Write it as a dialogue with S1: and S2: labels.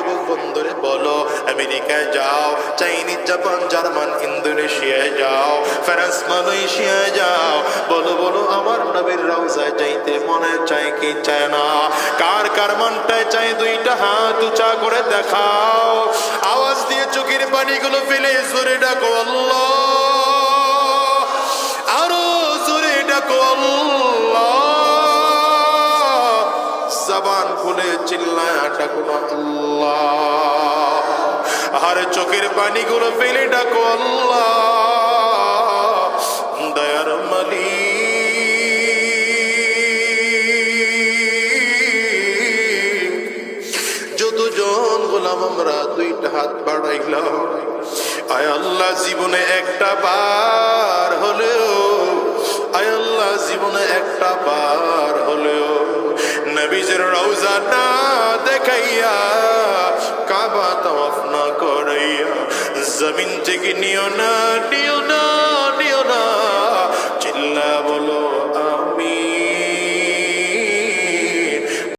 S1: যুবক বন্ধুরে বলো, আমেরিকায় যাও, চাইনিজ, জাপান, জার্মান, ইন্দোনেশিয়ায় যাও, ফ্রান্স, মালয়েশিয়ায় যাও, বলো বলো আমার নবীর রওজায় যাইতে মনে চায় কি চায় না? কার কার মনটায় চায় দুইটা হাত উঁচা করে দেখাও, আওয়াজ দিয়ে চোখের পানিগুলো ফেলে জোরে ডাকো আল্লাহ, আরো জোরে ডাকো আল্লাহ, জবান খুলে চিল্লায় ডাকো আল্লাহ, আর চোখের পানিগুলো ফেলে ডাকো আল্লাহ, দয়ার মালিক। যতজন গোলাম আমরা দুইটা হাত বাড়াইলাম, আয় আল্লাহ জীবনে একটা বার হলেও, আয় আল্লাহ জীবনে একটা বার হলেও নবীজির রওজা না দেখাইয়া, কাবা তাওয়াফ না করাইয়া জমিন থেকে নিও না, নিও না।